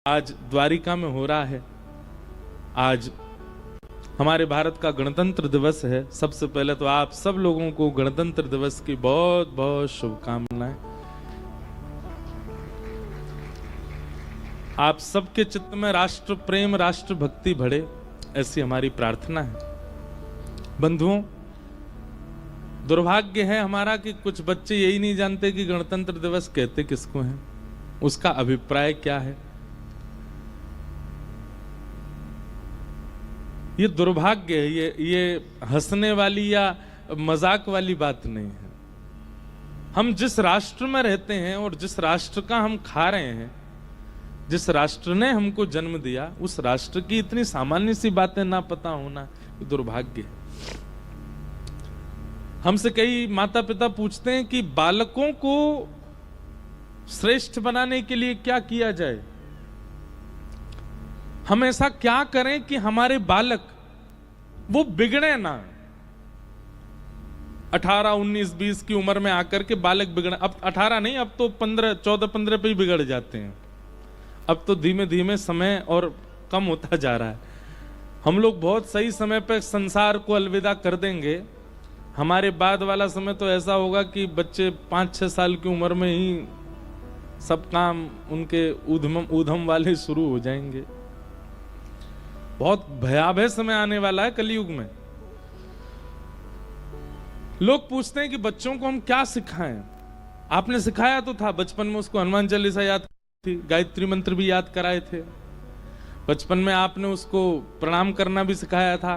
आज द्वारिका में हो रहा है। आज हमारे भारत का गणतंत्र दिवस है। सबसे पहले तो आप सब लोगों को गणतंत्र दिवस की बहुत बहुत शुभकामनाएं। आप सबके चित्त में राष्ट्र प्रेम, राष्ट्र भक्ति बढ़े, ऐसी हमारी प्रार्थना है। बंधुओं, दुर्भाग्य है हमारा कि कुछ बच्चे यही नहीं जानते कि गणतंत्र दिवस कहते किसको हैं, उसका अभिप्राय क्या है। ये दुर्भाग्य है, ये हंसने वाली या मजाक वाली बात नहीं है। हम जिस राष्ट्र में रहते हैं और जिस राष्ट्र का हम खा रहे हैं, जिस राष्ट्र ने हमको जन्म दिया, उस राष्ट्र की इतनी सामान्य सी बातें ना पता होना दुर्भाग्य है। हमसे कई माता पिता पूछते हैं कि बालकों को श्रेष्ठ बनाने के लिए क्या किया जाए, हम ऐसा क्या करें कि हमारे बालक वो बिगड़े ना। 18, 19, 20 की उम्र में आकर के बालक बिगड़े। अब 18 नहीं, अब तो 15, 14, 15 पे ही बिगड़ जाते हैं। अब तो धीमे धीमे समय और कम होता जा रहा है। हम लोग बहुत सही समय पे संसार को अलविदा कर देंगे। हमारे बाद वाला समय तो ऐसा होगा कि बच्चे 5-6 साल की उम्र में ही सब काम उनके ऊधम वाले शुरू हो जाएंगे। बहुत भयावह समय आने वाला है कलयुग में। लोग पूछते हैं कि बच्चों को हम क्या सिखाएं। आपने सिखाया तो था बचपन में, उसको हनुमान चालीसा याद थी, गायत्री मंत्र भी याद कराए थे। बचपन में आपने उसको प्रणाम करना भी सिखाया था।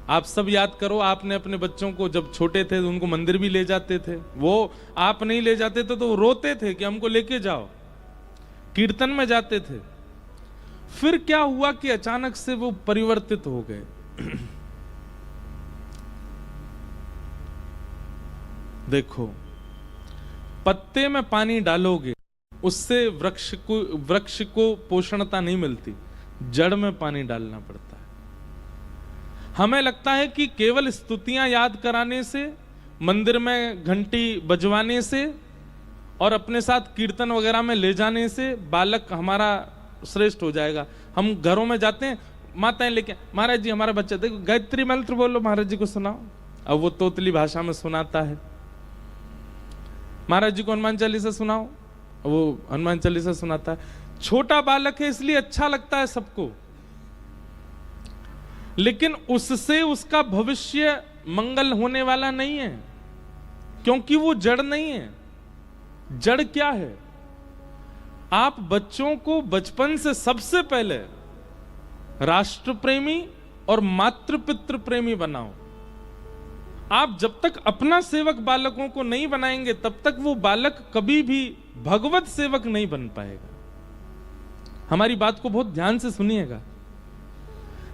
आप सब याद करो, आपने अपने बच्चों को जब छोटे थे तो उनको मंदिर भी ले जाते थे। वो आप नहीं ले जाते थे तो वो रोते थे कि हमको लेके जाओ। कीर्तन में जाते थे। फिर क्या हुआ कि अचानक से वो परिवर्तित हो गए। देखो, पत्ते में पानी डालोगे उससे वृक्ष को पोषणता नहीं मिलती, जड़ में पानी डालना पड़ता है। हमें लगता है कि केवल स्तुतियां याद कराने से, मंदिर में घंटी बजवाने से और अपने साथ कीर्तन वगैरह में ले जाने से बालक हमारा श्रेष्ठ हो जाएगा। हम घरों में जाते हैं, माताएं लेके, महाराज जी हमारा बच्चा देखो गायत्री मंत्र बोलो, महाराज जी को सुनाओ। अब वो तोतली भाषा में सुनाता है। महाराज जी को हनुमान चालीसा सुनाओ, वो हनुमान चालीसा सुनाता है। छोटा बालक है इसलिए अच्छा लगता है सबको, लेकिन उससे उसका भविष्य मंगल होने वाला नहीं है, क्योंकि वो जड़ नहीं है। जड़ क्या है? आप बच्चों को बचपन से सबसे पहले राष्ट्र प्रेमी और मातृ पितृ प्रेमी बनाओ। आप जब तक अपना सेवक बालकों को नहीं बनाएंगे, तब तक वो बालक कभी भी भगवत सेवक नहीं बन पाएगा। हमारी बात को बहुत ध्यान से सुनिएगा।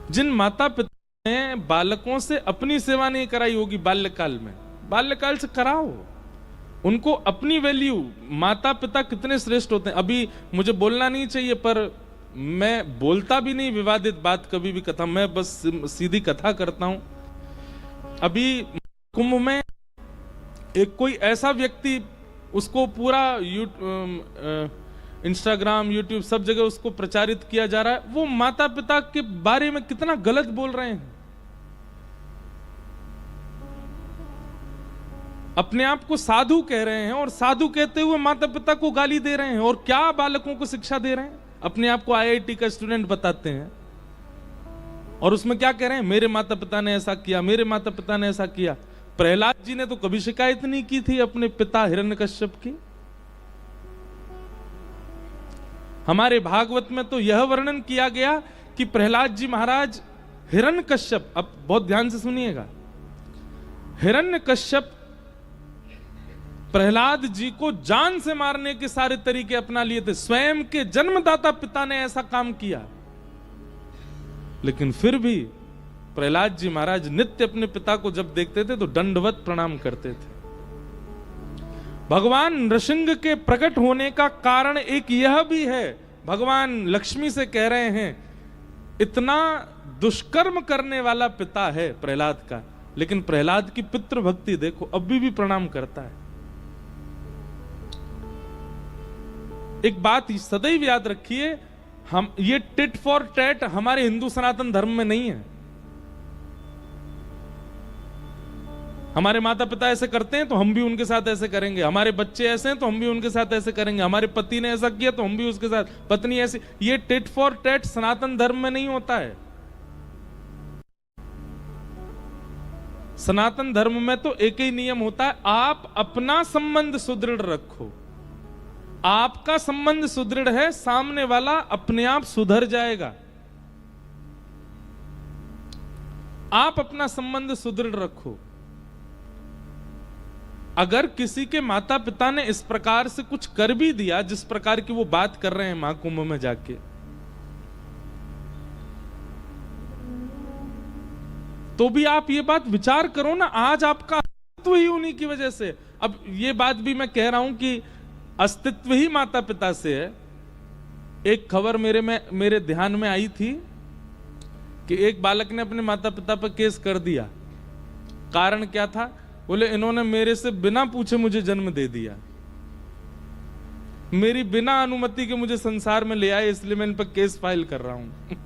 जिन माता पिता ने बालकों से अपनी सेवा नहीं कराई होगी बाल्यकाल में, बाल्यकाल से कराओ उनको अपनी वैल्यू। माता पिता कितने श्रेष्ठ होते हैं। अभी मुझे बोलना नहीं चाहिए, पर मैं बोलता भी नहीं विवादित बात कभी भी कथा, मैं बस सीधी कथा करता हूं। अभी कुंभ में एक कोई ऐसा व्यक्ति, उसको पूरा इंस्टाग्राम, यूट्यूब सब जगह उसको प्रचारित किया जा रहा है, वो माता पिता के बारे में कितना गलत बोल रहे हैं। अपने आप को साधु कह रहे हैं और साधु कहते हुए माता पिता को गाली दे रहे हैं। और क्या बालकों को शिक्षा दे रहे हैं? अपने आप को आईआईटी का स्टूडेंट बताते हैं और उसमें क्या कह रहे हैं? मेरे माता पिता ने ऐसा किया, मेरे माता पिता ने ऐसा किया। प्रहलाद जी ने तो कभी शिकायत नहीं की थी अपने पिता हिरण्यकश्यप की। हमारे भागवत में तो यह वर्णन किया गया कि प्रहलाद जी महाराज हिरण्यकश्यप, अब बहुत ध्यान से सुनिएगा, हिरण्यकश्यप प्रहलाद जी को जान से मारने के सारे तरीके अपना लिए थे। स्वयं के जन्मदाता पिता ने ऐसा काम किया, लेकिन फिर भी प्रहलाद जी महाराज नित्य अपने पिता को जब देखते थे तो दंडवत प्रणाम करते थे। भगवान नृसिंह के प्रकट होने का कारण एक यह भी है, भगवान लक्ष्मी से कह रहे हैं, इतना दुष्कर्म करने वाला पिता है प्रहलाद का, लेकिन प्रहलाद की पितृ भक्ति देखो, अभी भी प्रणाम करता है। एक बात सदैव याद रखिए, हम ये टिट फॉर टैट हमारे हिंदू सनातन धर्म में नहीं है। हमारे माता पिता ऐसे करते हैं तो हम भी उनके साथ ऐसे करेंगे, हमारे बच्चे ऐसे हैं तो हम भी उनके साथ ऐसे करेंगे, हमारे पति ने ऐसा किया तो हम भी उसके साथ, पत्नी ऐसी, ये टिट फॉर टैट सनातन धर्म में नहीं होता है। सनातन धर्म में तो एक ही नियम होता है, आप अपना संबंध सुदृढ़ रखो। आपका संबंध सुदृढ़ है, सामने वाला अपने आप सुधर जाएगा। आप अपना संबंध सुदृढ़ रखो। अगर किसी के माता पिता ने इस प्रकार से कुछ कर भी दिया जिस प्रकार की वो बात कर रहे हैं महाकुंभ में जाके, तो भी आप ये बात विचार करो ना, आज आपका अस्तित्व ही उन्हीं की वजह से। अब ये बात भी मैं कह रहा हूं कि अस्तित्व ही माता पिता से है। एक खबर मेरे ध्यान में आई थी कि एक बालक ने अपने माता पिता पर केस कर दिया। कारण क्या था? बोले इन्होंने मेरे से बिना पूछे मुझे जन्म दे दिया, मेरी बिना अनुमति के मुझे संसार में ले आए, इसलिए मैं इन पर केस फाइल कर रहा हूं।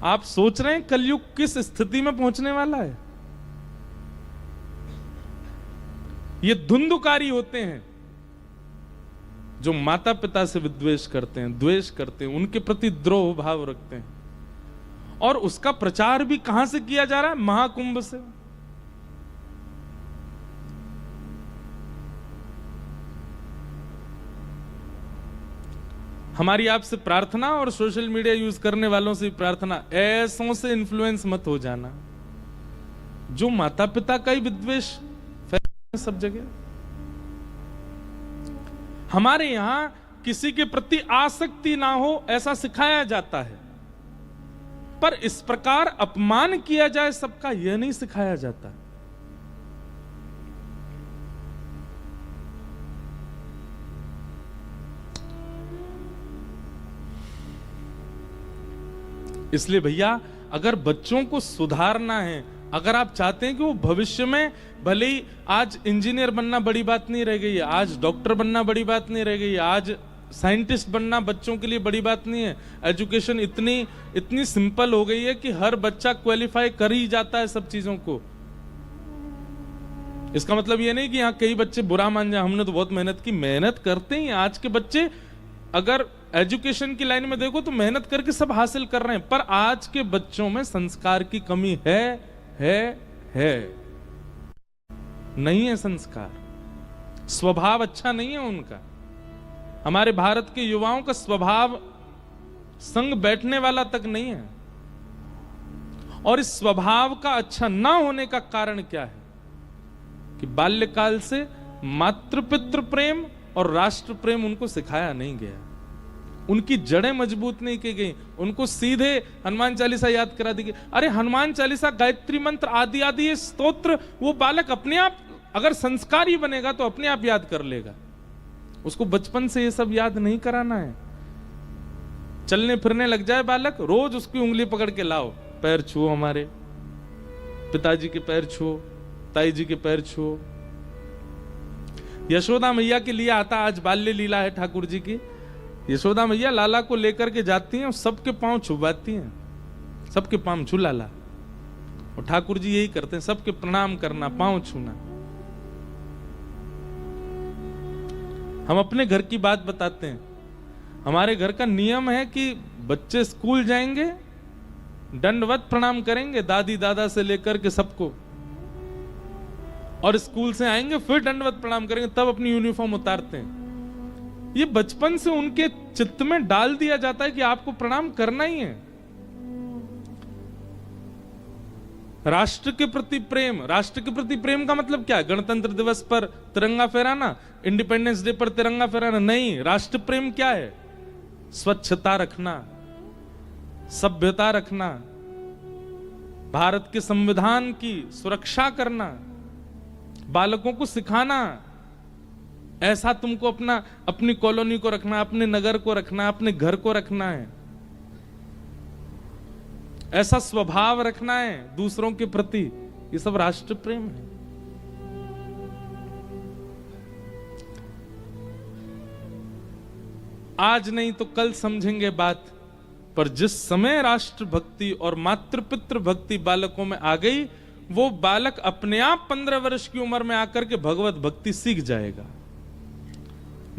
आप सोच रहे हैं कलयुग किस स्थिति में पहुंचने वाला है? ये धुंधुकारी होते हैं जो माता पिता से विद्वेष करते हैं, द्वेष करते हैं, उनके प्रति द्रोह भाव रखते हैं। और उसका प्रचार भी कहां से किया जा रहा है? महाकुंभ से। हमारी आपसे प्रार्थना और सोशल मीडिया यूज करने वालों से प्रार्थना, ऐसों से इन्फ्लुएंस मत हो जाना जो माता पिता का ही विद्वेष फैलाते सब जगह। हमारे यहां किसी के प्रति आसक्ति ना हो ऐसा सिखाया जाता है, पर इस प्रकार अपमान किया जाए सबका, यह नहीं सिखाया जाता। इसलिए भैया, अगर बच्चों को सुधारना है, अगर आप चाहते हैं कि वो भविष्य में, भले ही आज इंजीनियर बनना बड़ी बात नहीं रह गई है, आज डॉक्टर बनना बड़ी बात नहीं रह गई है, आज साइंटिस्ट बनना बच्चों के लिए बड़ी बात नहीं है। एजुकेशन इतनी सिंपल हो गई है कि हर बच्चा क्वालिफाई कर ही जाता है सब चीजों को। इसका मतलब ये नहीं कि यहाँ कई बच्चे बुरा मान जाए, हमने तो बहुत मेहनत की। मेहनत करते ही आज के बच्चे, अगर एजुकेशन की लाइन में देखो तो मेहनत करके सब हासिल कर रहे हैं, पर आज के बच्चों में संस्कार की कमी है। नहीं है संस्कार, स्वभाव अच्छा नहीं है उनका। हमारे भारत के युवाओं का स्वभाव संग बैठने वाला तक नहीं है। और इस स्वभाव का अच्छा ना होने का कारण क्या है? कि बाल्यकाल से मातृपितृ प्रेम और राष्ट्र प्रेम उनको सिखाया नहीं गया, उनकी जड़ें मजबूत नहीं की गई। उनको सीधे हनुमान चालीसा याद करा दी गई। अरे हनुमान चालीसा, गायत्री मंत्र आदि आदि ये स्तोत्र, वो बालक अपने आप अगर संस्कारी बनेगा तो अपने आप याद कर लेगा। उसको बचपन से ये सब याद नहीं कराना है। चलने फिरने लग जाए बालक, रोज उसकी उंगली पकड़ के लाओ, पैर छुओ, हमारे पिताजी के पैर छुओ, ताई जी के पैर छुओ। यशोदा मैया के लिए आता, आज बाल्य लीला है ठाकुर जी की। यशोदा मैया लाला को लेकर के जाती हैं और सबके पांव छुबाती हैं, सबके पांव छू लाला। और ठाकुर जी यही करते हैं, सबके प्रणाम करना, पांव छूना। हम अपने घर की बात बताते हैं। हमारे घर का नियम है कि बच्चे स्कूल जाएंगे, दंडवत प्रणाम करेंगे, दादी दादा से लेकर के सबको, और स्कूल से आएंगे फिर दंडवत प्रणाम करेंगे, तब अपनी यूनिफॉर्म उतारते हैं। ये बचपन से उनके चित्त में डाल दिया जाता है कि आपको प्रणाम करना ही है। राष्ट्र के प्रति प्रेम, राष्ट्र के प्रति प्रेम का मतलब क्या है? गणतंत्र दिवस पर तिरंगा फहराना, इंडिपेंडेंस डे पर तिरंगा फहराना नहीं। राष्ट्र प्रेम क्या है? स्वच्छता रखना, सभ्यता रखना, भारत के संविधान की सुरक्षा करना, बालकों को सिखाना। ऐसा तुमको अपनी कॉलोनी को रखना, अपने नगर को रखना, अपने घर को रखना है। ऐसा स्वभाव रखना है दूसरों के प्रति। ये सब राष्ट्र प्रेम है। आज नहीं तो कल समझेंगे बात, पर जिस समय राष्ट्र भक्ति और मातृपितृ भक्ति बालकों में आ गई, वो बालक अपने आप 15 वर्ष की उम्र में आकर के भगवत भक्ति सीख जाएगा।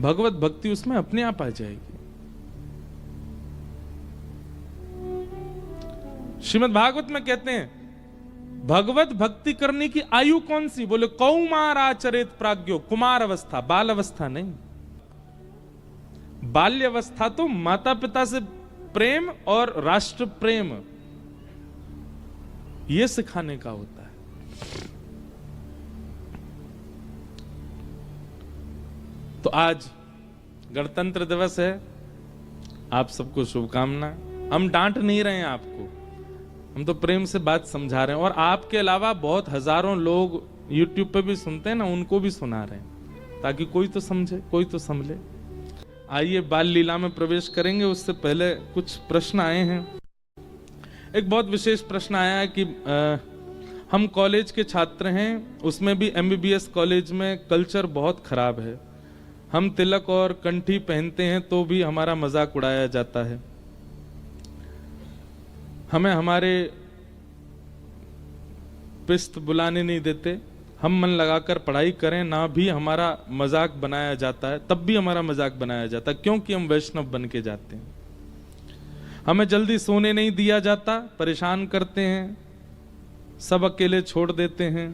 भगवत भक्ति उसमें अपने आप आ जाएगी। श्रीमद् भागवत में कहते हैं भगवत भक्ति करने की आयु कौन सी? बोले कौमार आचरित प्राज्ञो, कुमार अवस्था, बाल अवस्था नहीं। बाल्य अवस्था तो माता पिता से प्रेम और राष्ट्र प्रेम ये सिखाने का होता है। तो आज गणतंत्र दिवस है, आप सबको शुभकामना। हम डांट नहीं रहे हैं आपको, हम तो प्रेम से बात समझा रहे हैं। और आपके अलावा बहुत हजारों लोग YouTube पे भी सुनते हैं ना, उनको भी सुना रहे हैं, ताकि कोई तो समझे, कोई तो समझे। आइए बाल लीला में प्रवेश करेंगे, उससे पहले कुछ प्रश्न आए हैं। एक बहुत विशेष प्रश्न आया है कि हम कॉलेज के छात्र हैं, उसमें भी MBBS कॉलेज में कल्चर बहुत खराब है। हम तिलक और कंठी पहनते हैं तो भी हमारा मजाक उड़ाया जाता है। हमें हमारे पिस्त बुलाने नहीं देते। हम मन लगाकर पढ़ाई करें ना भी हमारा मजाक बनाया जाता है, तब भी हमारा मजाक बनाया जाता है, क्योंकि हम वैष्णव बन के जाते हैं। हमें जल्दी सोने नहीं दिया जाता, परेशान करते हैं, सब अकेले छोड़ देते हैं।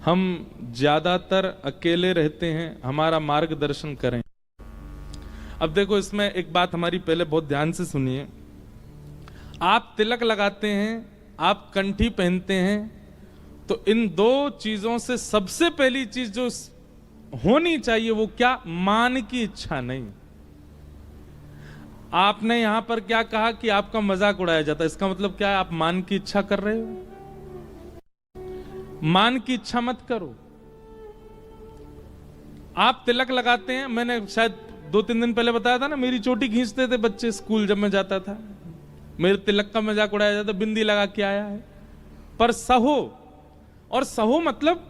हम ज्यादातर अकेले रहते हैं, हमारा मार्गदर्शन करें। अब देखो, इसमें एक बात हमारी पहले बहुत ध्यान से सुनिए। आप तिलक लगाते हैं, आप कंठी पहनते हैं, तो इन दो चीजों से सबसे पहली चीज जो होनी चाहिए वो क्या? मान की इच्छा नहीं। आपने यहां पर क्या कहा कि आपका मजाक उड़ाया जाता है, इसका मतलब क्या है? आप मान की इच्छा कर रहे हो। मान की इच्छा मत करो। आप तिलक लगाते हैं, मैंने शायद 2-3 दिन पहले बताया था ना, मेरी चोटी खींचते थे बच्चे स्कूल जब मैं जाता था, मेरे तिलक का मजाक उड़ाया जाता, बिंदी लगा के आया है। पर सहो, और सहो मतलब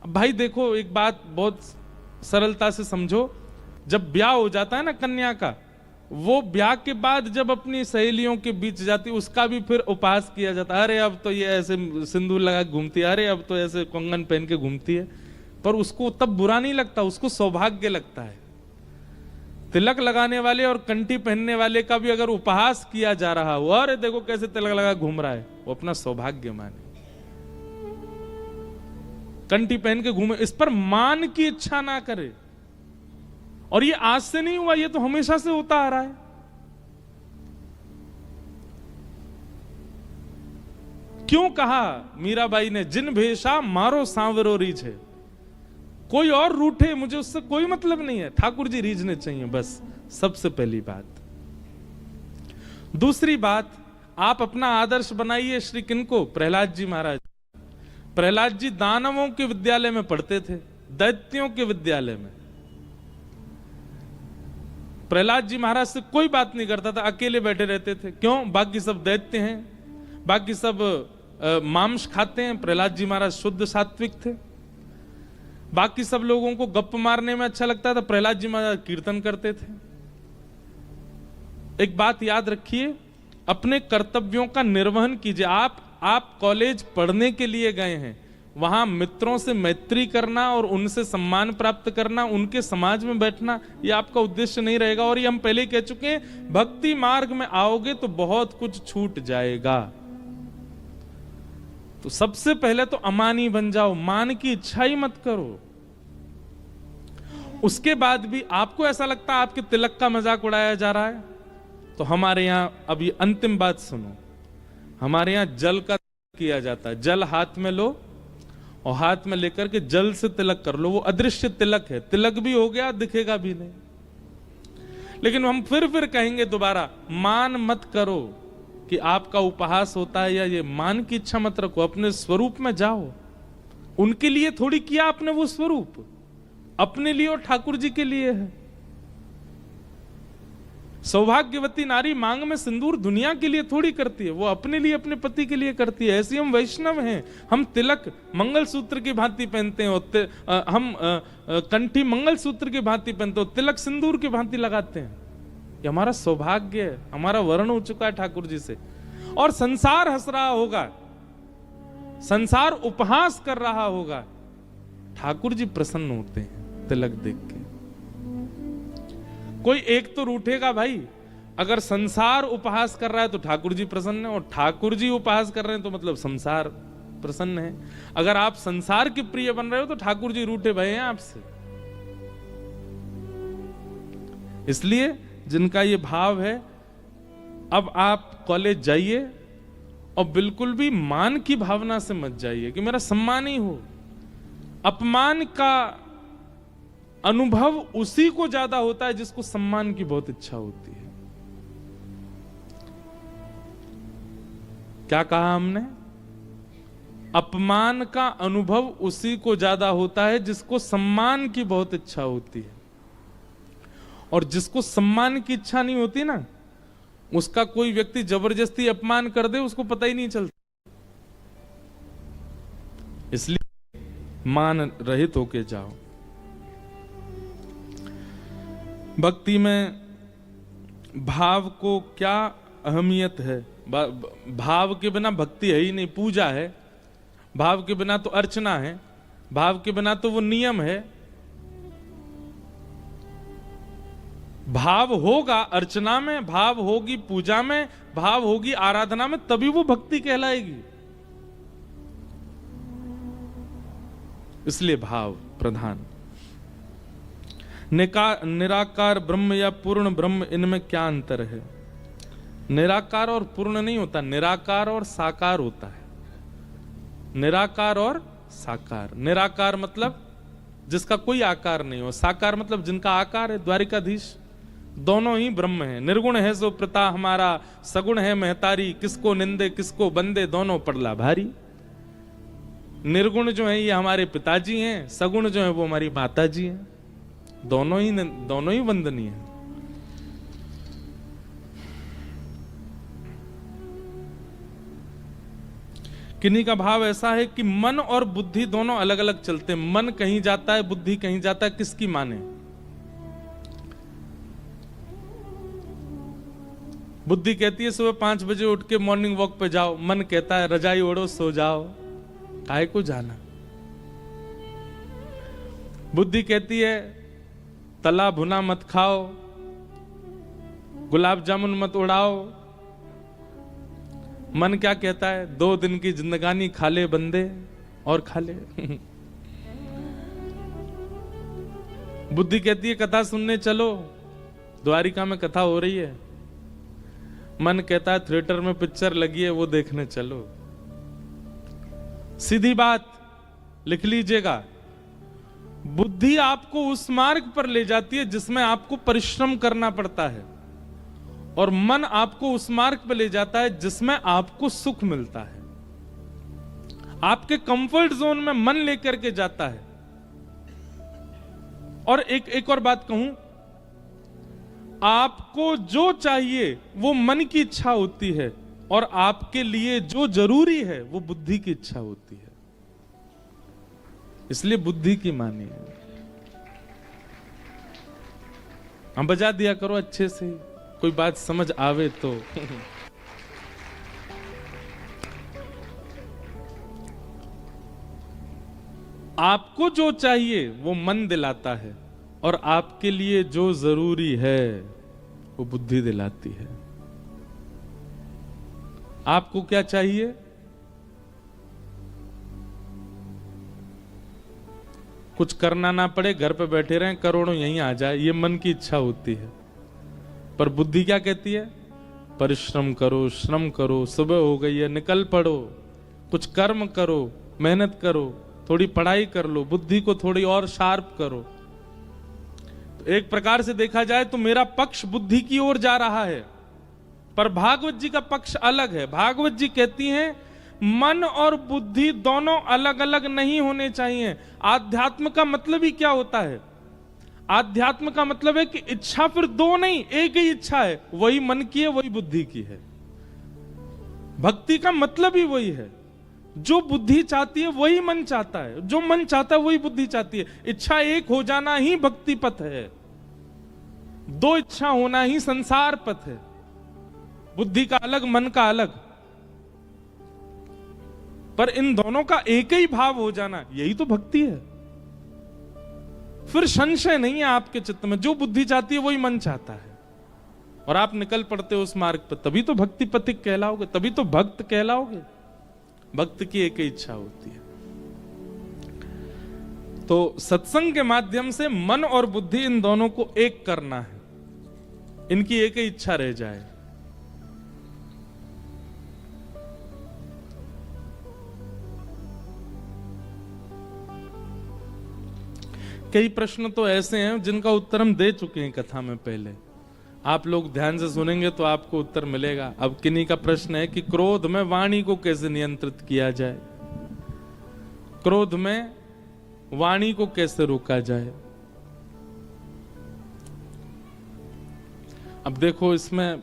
भाई देखो, एक बात बहुत सरलता से समझो। जब ब्याह हो जाता है ना कन्या का, वो ब्याह के बाद जब अपनी सहेलियों के बीच जाती, उसका भी फिर उपहास किया जाता है। अरे अब तो ये ऐसे सिंदूर लगा घूमती है, अरे अब तो ऐसे कंगन पहन के घूमती है। पर उसको तब बुरा नहीं लगता, उसको सौभाग्य लगता है। तिलक लगाने वाले और कंठी पहनने वाले का भी अगर उपहास किया जा रहा हो, अरे देखो कैसे तिलक लगा घूम रहा है, वो अपना सौभाग्य माने। कंठी पहन के घूमे, इस पर मान की इच्छा ना करे। और ये आज से नहीं हुआ, ये तो हमेशा से होता आ रहा है। क्यों कहा मीराबाई ने, जिन भेषा मारो सांवरो रीझ है। कोई और रूठे, मुझे उससे कोई मतलब नहीं है, ठाकुर जी रीझने चाहिए, बस सबसे पहली बात। दूसरी बात, आप अपना आदर्श बनाइए। श्री किनको? प्रहलाद जी महाराज। प्रहलाद जी दानवों के विद्यालय में पढ़ते थे, दैत्यों के विद्यालय में। प्रहलाद जी महाराज से कोई बात नहीं करता था, अकेले बैठे रहते थे। क्यों? बाकी सब दैत्य हैं, बाकी सब मांस खाते हैं, प्रहलाद जी महाराज शुद्ध सात्विक थे। बाकी सब लोगों को गप्प मारने में अच्छा लगता था, प्रहलाद जी महाराज कीर्तन करते थे। एक बात याद रखिए, अपने कर्तव्यों का निर्वहन कीजिए। आप कॉलेज पढ़ने के लिए गए हैं, वहां मित्रों से मैत्री करना और उनसे सम्मान प्राप्त करना, उनके समाज में बैठना, यह आपका उद्देश्य नहीं रहेगा। और ये हम पहले कह चुके हैं, भक्ति मार्ग में आओगे तो बहुत कुछ छूट जाएगा। तो सबसे पहले तो अमानी बन जाओ, मान की इच्छा ही मत करो। उसके बाद भी आपको ऐसा लगता है आपके तिलक का मजाक उड़ाया जा रहा है, तो हमारे यहां, अब ये अंतिम बात सुनो, हमारे यहां जल का किया जाता है। जल हाथ में लो और हाथ में लेकर के जल से तिलक कर लो। वो अदृश्य तिलक है, तिलक भी हो गया, दिखेगा भी नहीं। लेकिन हम फिर कहेंगे दोबारा, मान मत करो कि आपका उपहास होता है, या ये मान की इच्छा मत रखो। अपने स्वरूप में जाओ। उनके लिए थोड़ी किया आपने वो स्वरूप, अपने लिए और ठाकुर जी के लिए है। सौभाग्यवती नारी मांग में सिंदूर दुनिया के लिए थोड़ी करती है, वो अपने लिए, अपने पति के लिए करती है। ऐसे हम वैष्णव हैं। हम तिलक मंगलसूत्र की भांति पहनते हैं, हम कंठी मंगलसूत्र की भांति पहनते हो, तिलक सिंदूर की भांति लगाते हैं। ये हमारा सौभाग्य है, हमारा वर्ण हो चुका है ठाकुर जी से। और संसार हंस रहा होगा, संसार उपहास कर रहा होगा, ठाकुर जी प्रसन्न होते हैं तिलक देख के। कोई एक तो रूठेगा भाई, अगर संसार उपहास कर रहा है तो ठाकुर जी प्रसन्न है, और ठाकुर जी उपहास कर रहे हैं तो मतलब संसार प्रसन्न है। अगर आप संसार के प्रिय बन रहे हो तो ठाकुर जी रूठे भय हैं आपसे। इसलिए जिनका ये भाव है, अब आप कॉलेज जाइए और बिल्कुल भी मान की भावना से मत जाइए कि मेरा सम्मान ही हो। अपमान का अनुभव उसी को ज्यादा होता है जिसको सम्मान की बहुत इच्छा होती है। क्या कहा हमने? अपमान का अनुभव उसी को ज्यादा होता है जिसको सम्मान की बहुत इच्छा होती है, और जिसको सम्मान की इच्छा नहीं होती ना, उसका कोई व्यक्ति जबरदस्ती अपमान कर दे उसको पता ही नहीं चलता। इसलिए मान रहित होके जाओ। भक्ति में भाव को क्या अहमियत है? भाव के बिना भक्ति है ही नहीं, पूजा है। भाव के बिना तो अर्चना है, भाव के बिना तो वो नियम है। भाव होगा अर्चना में, भाव होगी पूजा में, भाव होगी आराधना में, तभी वो भक्ति कहलाएगी। इसलिए भाव प्रधान। निराकार ब्रह्म या पूर्ण ब्रह्म, इनमें क्या अंतर है? निराकार और पूर्ण नहीं होता, निराकार और साकार होता है। निराकार और साकार। निराकार मतलब जिसका कोई आकार नहीं हो, साकार मतलब जिनका आकार है। द्वारिकाधीश दोनों ही ब्रह्म है। निर्गुण है सो पिता हमारा, सगुण है महतारी, किसको निंदे किसको बंदे, दोनों पड़ला भारी। निर्गुण जो है ये हमारे पिताजी हैं, सगुण जो है वो हमारी माताजी हैं। दोनों ही वंदनीय है। किन्हीं का भाव ऐसा है कि मन और बुद्धि दोनों अलग अलग चलते हैं। मन कहीं जाता है, बुद्धि कहीं जाता है, किसकी माने? बुद्धि कहती है सुबह 5 बजे उठ के मॉर्निंग वॉक पे जाओ, मन कहता है रजाई ओढ़ो सो जाओ। काहे को जाना? बुद्धि कहती है तला भुना मत खाओ, गुलाब जामुन मत उड़ाओ। मन क्या कहता है? 2 दिन की जिंदगानी खा ले बंदे, और खा ले। बुद्धि कहती है कथा सुनने चलो, द्वारिका में कथा हो रही है। मन कहता है थिएटर में पिक्चर लगी है वो देखने चलो। सीधी बात लिख लीजिएगा, बुद्धि आपको उस मार्ग पर ले जाती है जिसमें आपको परिश्रम करना पड़ता है, और मन आपको उस मार्ग पर ले जाता है जिसमें आपको सुख मिलता है। आपके कंफर्ट जोन में मन लेकर के जाता है। और एक और बात कहूं, आपको जो चाहिए वो मन की इच्छा होती है, और आपके लिए जो जरूरी है वो बुद्धि की इच्छा होती है। इसलिए बुद्धि की मानिए। हम बजा दिया करो अच्छे से, कोई बात समझ आवे तो। आपको जो चाहिए वो मन दिलाता है, और आपके लिए जो जरूरी है वो बुद्धि दिलाती है। आपको क्या चाहिए? कुछ करना ना पड़े, घर पे बैठे रहें, करोड़ों यहीं आ जाए, ये मन की इच्छा होती है। पर बुद्धि क्या कहती है? परिश्रम करो, श्रम करो, सुबह हो गई है निकल पड़ो, कुछ कर्म करो, मेहनत करो, थोड़ी पढ़ाई कर लो, बुद्धि को थोड़ी और शार्प करो। तो एक प्रकार से देखा जाए तो मेरा पक्ष बुद्धि की ओर जा रहा है, पर भागवत जी का पक्ष अलग है। भागवत जी कहती हैं मन और बुद्धि दोनों अलग अलग नहीं होने चाहिए। आध्यात्म का मतलब ही क्या होता है? आध्यात्म का मतलब है कि इच्छा फिर 2 नहीं, एक ही इच्छा है, वही मन की है, वही बुद्धि की है। भक्ति का मतलब ही वही है। जो बुद्धि चाहती है वही मन चाहता है, जो मन चाहता है वही बुद्धि चाहती है। इच्छा एक हो जाना ही भक्ति पथ है। दो इच्छा होना ही संसार पथ है, बुद्धि का अलग, मन का अलग। पर इन दोनों का एक ही भाव हो जाना, यही तो भक्ति है। फिर संशय नहीं है आपके चित्त में, जो बुद्धि चाहती है वही मन चाहता है, और आप निकल पड़ते हो उस मार्ग पर, तभी तो भक्ति पथिक कहलाओगे, तभी तो भक्त कहलाओगे। भक्त की एक ही इच्छा होती है। तो सत्संग के माध्यम से मन और बुद्धि इन दोनों को एक करना है, इनकी एक ही इच्छा रह जाए। कई प्रश्न तो ऐसे हैं जिनका उत्तर हम दे चुके हैं कथा में पहले, आप लोग ध्यान से सुनेंगे तो आपको उत्तर मिलेगा। अब किन्हीं का प्रश्न है कि क्रोध में वाणी को कैसे नियंत्रित किया जाए, क्रोध में वाणी को कैसे रोका जाए। अब देखो, इसमें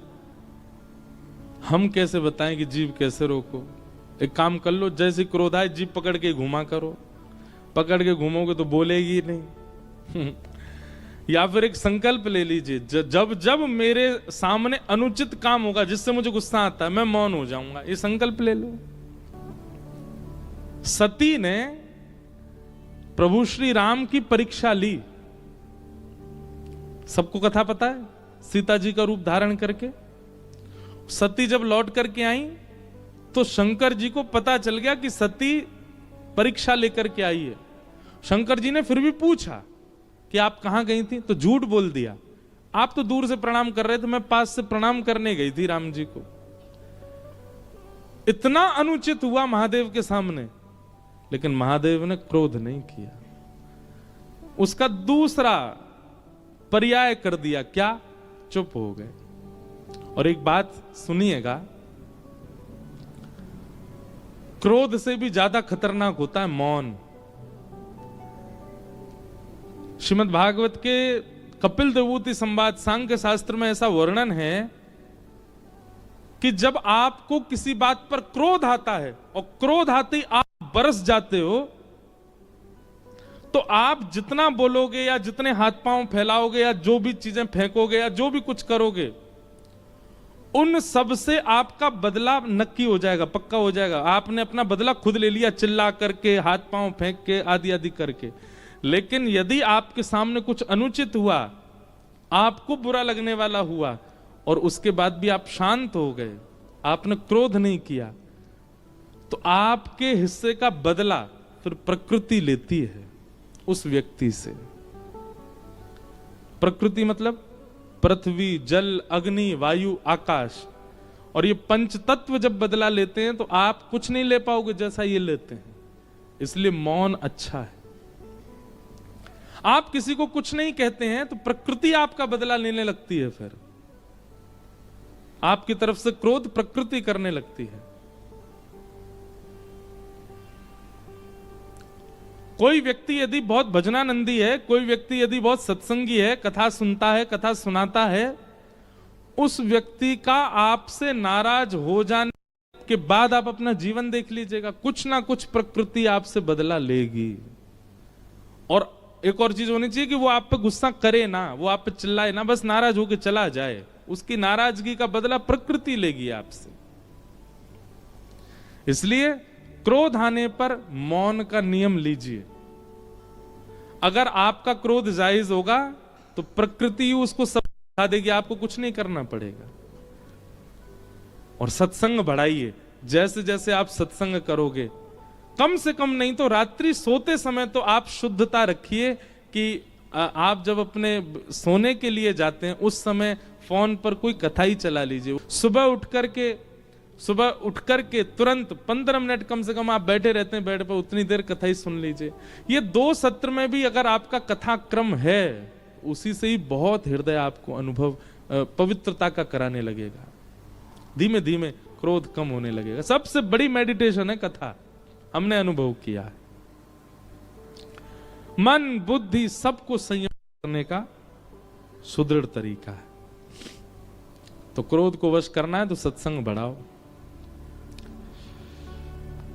हम कैसे बताएं कि जीभ कैसे रोको। एक काम कर लो, जैसे क्रोध आए जीभ पकड़ के घुमा करो, पकड़ के घूमोगे तो बोलेगी नहीं। या फिर एक संकल्प ले लीजिए, जब जब मेरे सामने अनुचित काम होगा जिससे मुझे गुस्सा आता है, मैं मौन हो जाऊंगा, ये संकल्प ले लो। सती ने प्रभु श्री राम की परीक्षा ली, सबको कथा पता है, सीता जी का रूप धारण करके सती जब लौट करके आई तो शंकर जी को पता चल गया कि सती परीक्षा लेकर के आई है। शंकर जी ने फिर भी पूछा कि आप कहां गई थी, तो झूठ बोल दिया, आप तो दूर से प्रणाम कर रहे थे, मैं पास से प्रणाम करने गई थी राम जी को। इतना अनुचित हुआ महादेव के सामने, लेकिन महादेव ने क्रोध नहीं किया, उसका दूसरा पर्याय कर दिया, क्या, चुप हो गए। और एक बात सुनिएगा, क्रोध से भी ज्यादा खतरनाक होता है मौन। श्रीमद् भागवत के कपिल देवूति संवाद सांख्य शास्त्र में ऐसा वर्णन है कि जब आपको किसी बात पर क्रोध आता है और क्रोध आते ही आप बरस जाते हो, तो आप जितना बोलोगे या जितने हाथ पांव फैलाओगे या जो भी चीजें फेंकोगे या जो भी कुछ करोगे, उन सब से आपका बदला नक्की हो जाएगा, पक्का हो जाएगा। आपने अपना बदला खुद ले लिया, चिल्ला करके, हाथ पांव फेंक के, आदि आदि करके। लेकिन यदि आपके सामने कुछ अनुचित हुआ, आपको बुरा लगने वाला हुआ, और उसके बाद भी आप शांत हो गए, आपने क्रोध नहीं किया, तो आपके हिस्से का बदला फिर प्रकृति लेती है उस व्यक्ति से। प्रकृति मतलब पृथ्वी, जल, अग्नि, वायु, आकाश, और ये पंच तत्व जब बदला लेते हैं तो आप कुछ नहीं ले पाओगे जैसा ये लेते हैं। इसलिए मौन अच्छा है। आप किसी को कुछ नहीं कहते हैं तो प्रकृति आपका बदला लेने लगती है, फिर आपकी तरफ से क्रोध प्रकृति करने लगती है। कोई व्यक्ति यदि बहुत भजनानंदी है, कोई व्यक्ति यदि बहुत सत्संगी है, कथा सुनता है, कथा सुनाता है, उस व्यक्ति का आपसे नाराज हो जाने के बाद आप अपना जीवन देख लीजिएगा, कुछ ना कुछ प्रकृति आपसे बदला लेगी। और एक और चीज होनी चाहिए कि वो आप पे गुस्सा करे ना, वो आप पे चिल्लाए ना, बस नाराज होकर चला जाए, उसकी नाराजगी का बदला प्रकृति लेगी आपसे। इसलिए क्रोध आने पर मौन का नियम लीजिए। अगर आपका क्रोध जायज होगा तो प्रकृति उसको सब दिखा देगी, आपको कुछ नहीं करना पड़ेगा। और सत्संग बढ़ाइए, जैसे जैसे आप सत्संग करोगे, कम से कम नहीं तो रात्रि सोते समय तो आप शुद्धता रखिए कि आप जब अपने सोने के लिए जाते हैं उस समय फोन पर कोई कथा ही चला लीजिए। सुबह उठ करके तुरंत 15 मिनट कम से कम आप बैठे रहते हैं बेड पर, उतनी देर कथा ही सुन लीजिए। ये 2 सत्र में भी अगर आपका कथा क्रम है, उसी से ही बहुत हृदय आपको अनुभव पवित्रता का कराने लगेगा। धीमे धीमे क्रोध कम होने लगेगा। सबसे बड़ी मेडिटेशन है कथा, हमने अनुभव किया है। मन बुद्धि सबको संयम करने का सुदृढ़ तरीका है। तो क्रोध को वश करना है तो सत्संग बढ़ाओ।